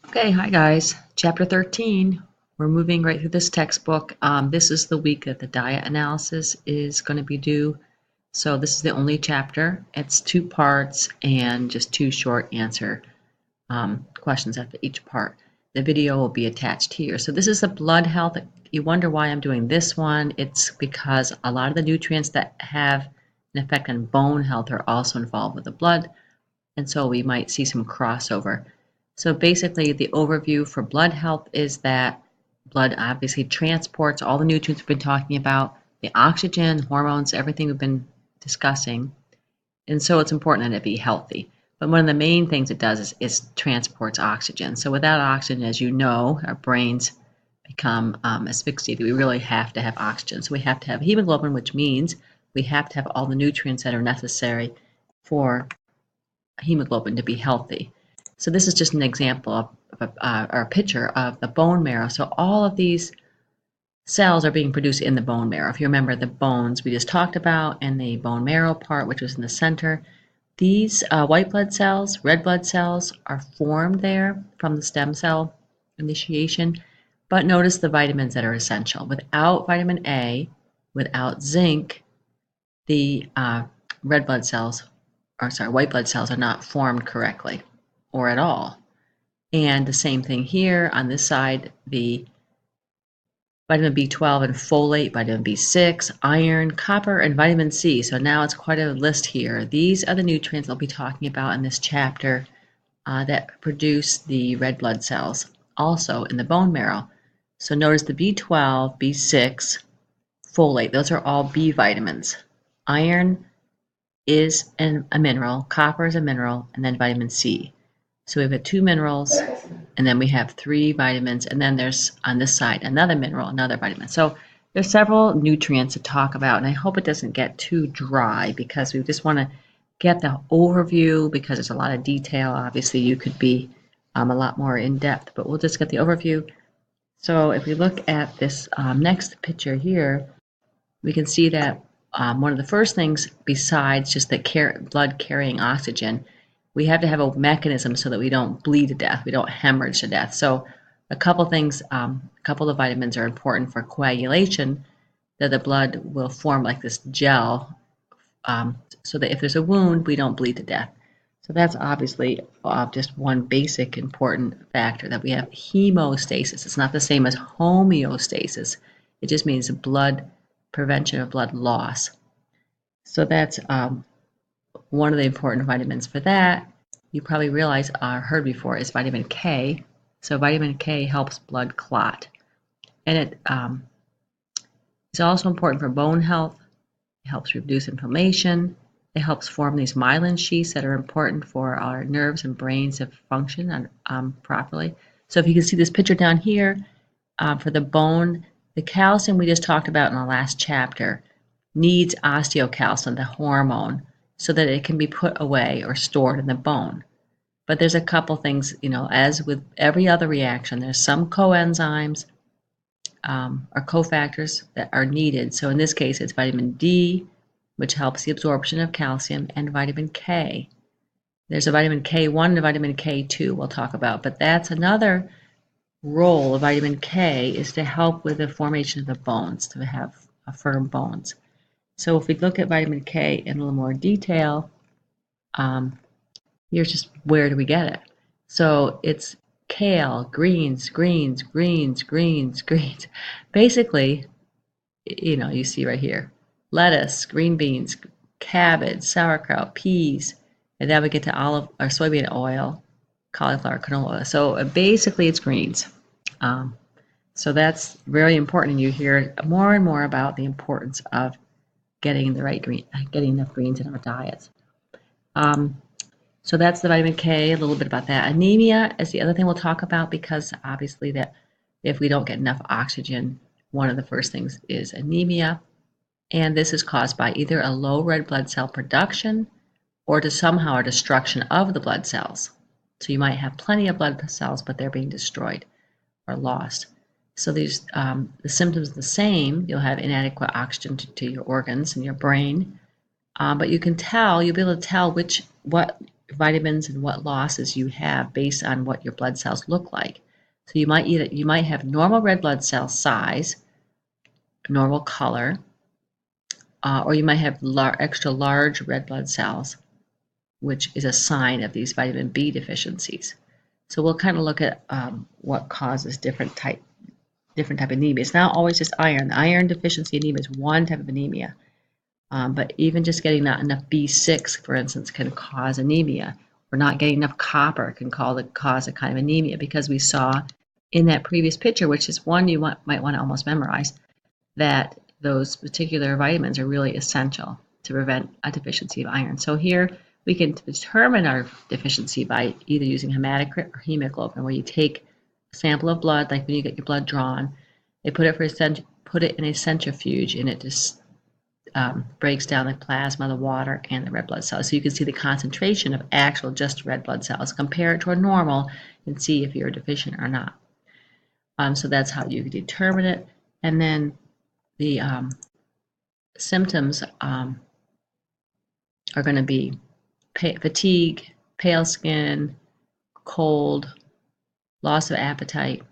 Okay, hi guys. Chapter 13. We're moving right through this textbook. This is the week that the diet analysis is going to be due. So this is the only chapter. It's two parts and just two short answer questions after each part. The video will be attached here. So this is the blood health. You wonder why I'm doing this one. It's because a lot of the nutrients that have an effect on bone health are also involved with the blood. And so we might see some crossover. So basically, the overview for blood health is that blood obviously transports all the nutrients we've been talking about, the oxygen, hormones, everything we've been discussing. And so it's important that it be healthy. But one of the main things it does is transports oxygen. So without oxygen, as you know, our brains become asphyxiated. We really have to have oxygen. So we have to have hemoglobin, which means we have to have all the nutrients that are necessary for hemoglobin to be healthy. So this is just an example of or a picture of the bone marrow. So all of these cells are being produced in the bone marrow. If you remember the bones we just talked about and the bone marrow part, which was in the center, these white blood cells, red blood cells are formed there from the stem cell initiation. But notice the vitamins that are essential. Without vitamin A, without zinc, the red blood cells white blood cells are not formed correctly or at all. And the same thing here on this side, the vitamin B12 and folate, vitamin B6, iron, copper, and vitamin C. So now it's quite a list here. These are the nutrients I'll be talking about in this chapter that produce the red blood cells, also in the bone marrow. So notice the B12, B6, folate, those are all B vitamins. Iron is a mineral, copper is a mineral, and then vitamin C. So we have two minerals, and then we have three vitamins, and then there's on this side another mineral, another vitamin. So there's several nutrients to talk about, and I hope it doesn't get too dry because we just want to get the overview because there's a lot of detail. Obviously, you could be a lot more in depth, but we'll just get the overview. So if we look at this next picture here, we can see that one of the first things, besides just the blood carrying oxygen, we have to have a mechanism so that we don't bleed to death, we don't hemorrhage to death. So a couple things, a couple of vitamins are important for coagulation, that the blood will form like this gel, so that if there's a wound, we don't bleed to death. So that's obviously just one basic important factor, that we have hemostasis. It's not the same as homeostasis. It just means blood prevention of blood loss. So that's one of the important vitamins for that. You probably realize heard before is vitamin K. So vitamin K helps blood clot, and it is also important for bone health. It helps reduce inflammation. It helps form these myelin sheaths that are important for our nerves and brains to function properly. So if you can see this picture down here, for the bone, the calcium we just talked about in the last chapter needs osteocalcin, the hormone, so that it can be put away or stored in the bone. But there's a couple things, as with every other reaction, there's some coenzymes or cofactors that are needed. So in this case, it's vitamin D, which helps the absorption of calcium, and vitamin K. There's a vitamin K1 and a vitamin K2 we'll talk about, but that's another role of vitamin K, is to help with the formation of the bones, to have firm bones. So if we look at vitamin K in a little more detail, here's just where do we get it. So it's kale, greens, greens, greens, greens, greens. Basically, you see right here, lettuce, green beans, cabbage, sauerkraut, peas, and then we get to olive or soybean oil, cauliflower, canola oil. So basically it's greens. So that's very important, and you hear more and more about the importance of getting enough greens in our diets. So that's the vitamin K, a little bit about that. Anemia is the other thing we'll talk about, because obviously that if we don't get enough oxygen, one of the first things is anemia. And this is caused by either a low red blood cell production or to somehow a destruction of the blood cells. So you might have plenty of blood cells, but they're being destroyed or lost. So these the symptoms are the same. You'll have inadequate oxygen to your organs and your brain, but you'll be able to tell what vitamins and what losses you have based on what your blood cells look like. So you might have normal red blood cell size, normal color, or you might have extra large red blood cells, which is a sign of these vitamin B deficiencies. So we'll kind of look at what causes different type of anemia. It's not always just iron. The iron deficiency anemia is one type of anemia, but even just getting not enough B6, for instance, can cause anemia. Or not getting enough copper can cause a kind of anemia, because we saw in that previous picture, which is one you might want to almost memorize, that those particular vitamins are really essential to prevent a deficiency of iron. So here we can determine our deficiency by either using hematocrit or hemoglobin, where you take a sample of blood, like when you get your blood drawn, they put it in a centrifuge, and it just breaks down the plasma, the water, and the red blood cells. So you can see the concentration of actual just red blood cells. Compare it to a normal and see if you're deficient or not. So that's how you determine it. And then the symptoms are going to be fatigue, pale skin, cold, loss of appetite.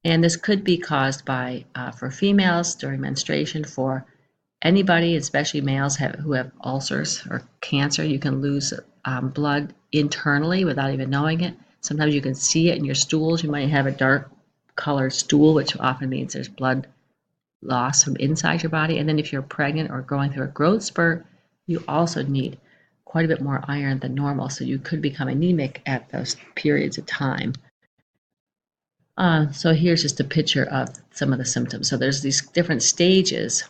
And this could be caused by, for females during menstruation, for anybody, especially males who have ulcers or cancer. You can lose blood internally without even knowing it. Sometimes you can see it in your stools. You might have a dark colored stool, which often means there's blood loss from inside your body. And then if you're pregnant or going through a growth spurt, you also need quite a bit more iron than normal. So you could become anemic at those periods of time. So here's just a picture of some of the symptoms. So there's these different stages.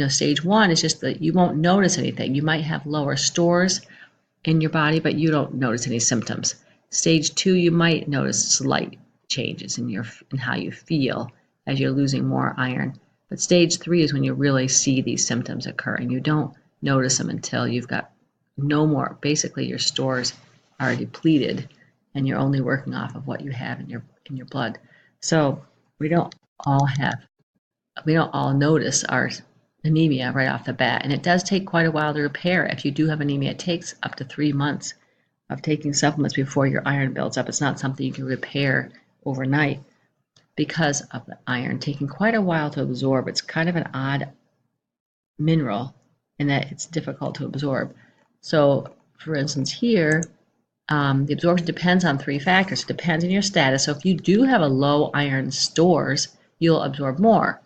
Stage 1 is just that you won't notice anything. You might have lower stores in your body, but you don't notice any symptoms. Stage 2, you might notice slight changes in how you feel as you're losing more iron. But stage 3 is when you really see these symptoms occurring. You don't notice them until you've got no more. Basically, your stores are depleted, and you're only working off of what you have in your blood. So we don't all notice our anemia right off the bat, and it does take quite a while to repair. If you do have anemia, it takes up to 3 months of taking supplements before your iron builds up. It's not something you can repair overnight because of the iron taking quite a while to absorb. It's kind of an odd mineral in that it's difficult to absorb. So, for instance, here, the absorption depends on 3 factors. It depends on your status. So if you do have a low iron stores, you'll absorb more.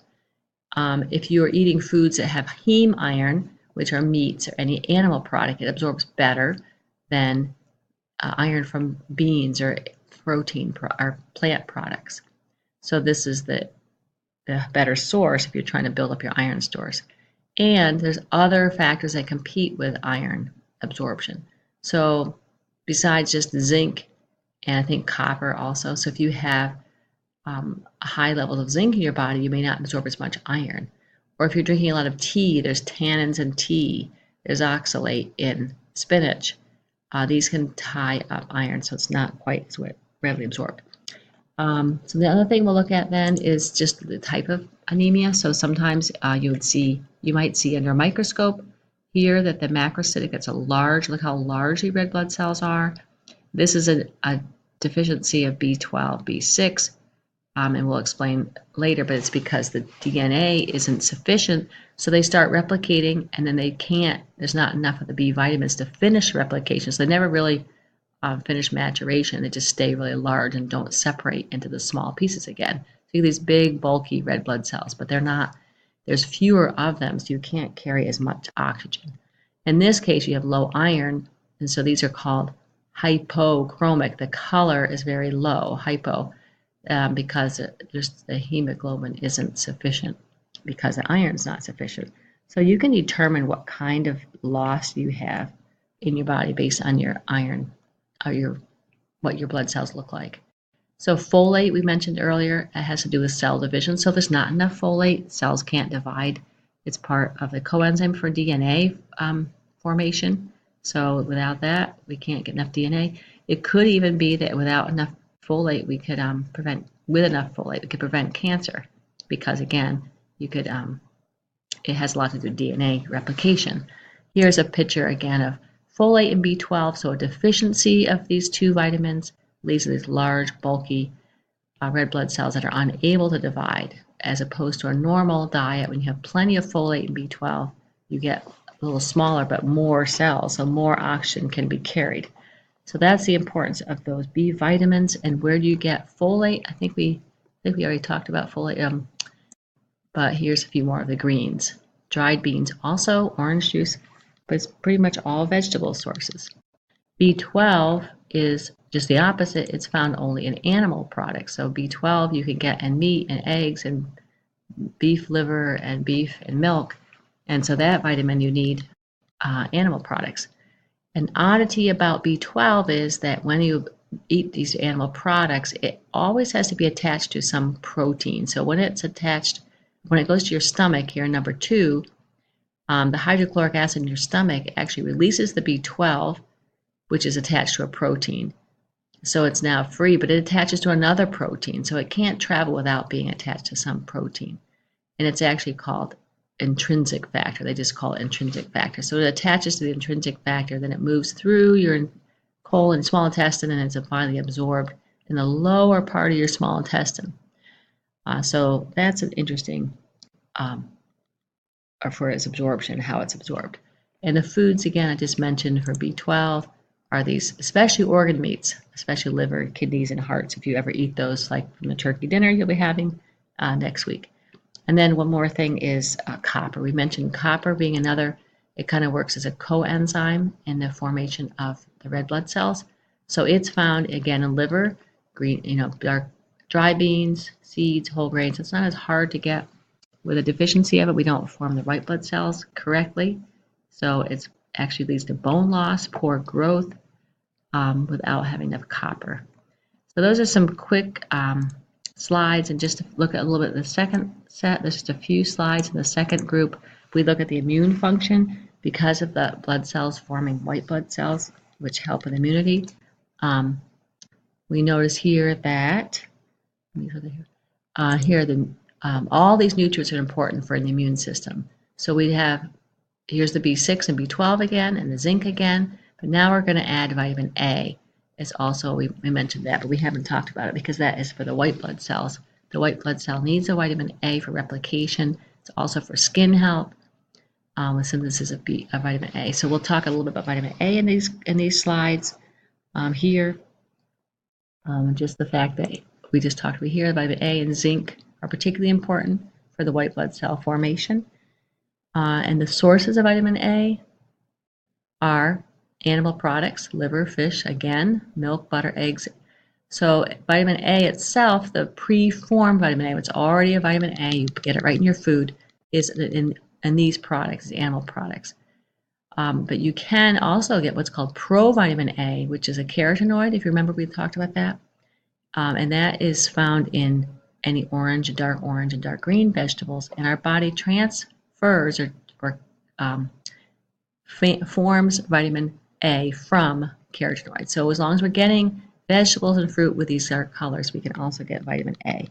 If you're eating foods that have heme iron, which are meats or any animal product, it absorbs better than iron from beans or protein or plant products. So this is the better source if you're trying to build up your iron stores. And there's other factors that compete with iron absorption. So besides just zinc, and I think copper also. So if you have high levels of zinc in your body, you may not absorb as much iron. Or if you're drinking a lot of tea, there's tannins in tea, there's oxalate in spinach. These can tie up iron, so it's not quite as readily absorbed. So the other thing we'll look at then is just the type of anemia. So sometimes you might see under a microscope here that the macrocytic gets a large, look how large the red blood cells are. This is a deficiency of B12, B6, and we'll explain later, but it's because the DNA isn't sufficient, so they start replicating, and then there's not enough of the B vitamins to finish replication, so they never really finish maturation. They just stay really large and don't separate into the small pieces again. So you get these big, bulky red blood cells, but there's fewer of them, so you can't carry as much oxygen. In this case, you have low iron, and so these are called hypochromic. The color is very low, hypo, because the hemoglobin isn't sufficient, because the iron is not sufficient. So you can determine what kind of loss you have in your body based on your iron, or what your blood cells look like. So folate, we mentioned earlier, it has to do with cell division. So if there's not enough folate, cells can't divide. It's part of the coenzyme for DNA formation. So without that, we can't get enough DNA. It could even be that without enough folate, we could prevent cancer, because again, it has a lot to do with DNA replication. Here's a picture again of folate and B12, so a deficiency of these two vitamins leads to these large, bulky red blood cells that are unable to divide, as opposed to a normal diet. When you have plenty of folate and B12, you get a little smaller but more cells, so more oxygen can be carried. So that's the importance of those B vitamins. And where do you get folate? I think we already talked about folate, but here's a few more of the greens. Dried beans, also orange juice, but it's pretty much all vegetable sources. B12 is just the opposite. It's found only in animal products. So B12 you can get in meat and eggs and beef liver and beef and milk. And so that vitamin you need animal products. An oddity about B12 is that when you eat these animal products, it always has to be attached to some protein. So when it goes to your stomach here, number 2, the hydrochloric acid in your stomach actually releases the B12, which is attached to a protein. So it's now free, but it attaches to another protein. So it can't travel without being attached to some protein. And it's actually called intrinsic factor. They just call it intrinsic factor. So it attaches to the intrinsic factor, then it moves through your colon, small intestine, and it's finally absorbed in the lower part of your small intestine. So that's an interesting for its absorption, how it's absorbed. And the foods, again, I just mentioned for B12 are these, especially organ meats, especially liver, kidneys, and hearts. If you ever eat those, like from the turkey dinner you'll be having next week. And then one more thing is copper. We mentioned copper being another, it kind of works as a coenzyme in the formation of the red blood cells. So it's found, again, in liver, green, dark, dry beans, seeds, whole grains. It's not as hard to get. With a deficiency of it, we don't form the white blood cells correctly. So it actually leads to bone loss, poor growth, without having enough copper. So those are some quick slides, and just to look at a little bit of the second set, there's just a few slides in the second group. We look at the immune function because of the blood cells forming white blood cells, which help with immunity. We notice here that, all these nutrients are important for the immune system. So we have, here's the B6 and B12 again, and the zinc again, but now we're going to add vitamin A. It's also, we mentioned that, but we haven't talked about it because that is for the white blood cells. The white blood cell needs a vitamin A for replication. It's also for skin health, with synthesis of vitamin A. So we'll talk a little bit about vitamin A in these slides here. Just the fact that we just talked about here, vitamin A and zinc are particularly important for the white blood cell formation. And the sources of vitamin A are animal products, liver, fish, again, milk, butter, eggs. So vitamin A itself, the pre-formed vitamin A, it's already a vitamin A, you get it right in your food, is in these products, animal products. But you can also get what's called provitamin A, which is a carotenoid, if you remember we talked about that. And that is found in any orange, and dark green vegetables. And our body transfers or forms vitamin A from carotenoids. So as long as we're getting vegetables and fruit with these dark colors, we can also get vitamin A.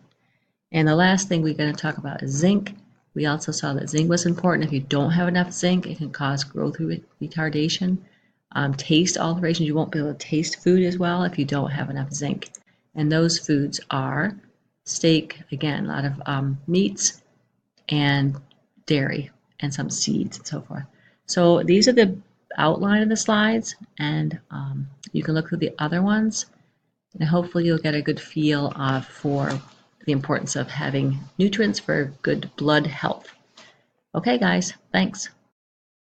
And the last thing we're going to talk about is zinc. We also saw that zinc was important. If you don't have enough zinc, it can cause growth retardation, taste alterations. You won't be able to taste food as well if you don't have enough zinc. And those foods are steak, again, a lot of meats and dairy and some seeds and so forth. So these are the outline of the slides, and you can look through the other ones, and hopefully you'll get a good feel for the importance of having nutrients for good blood health. Okay, guys, thanks.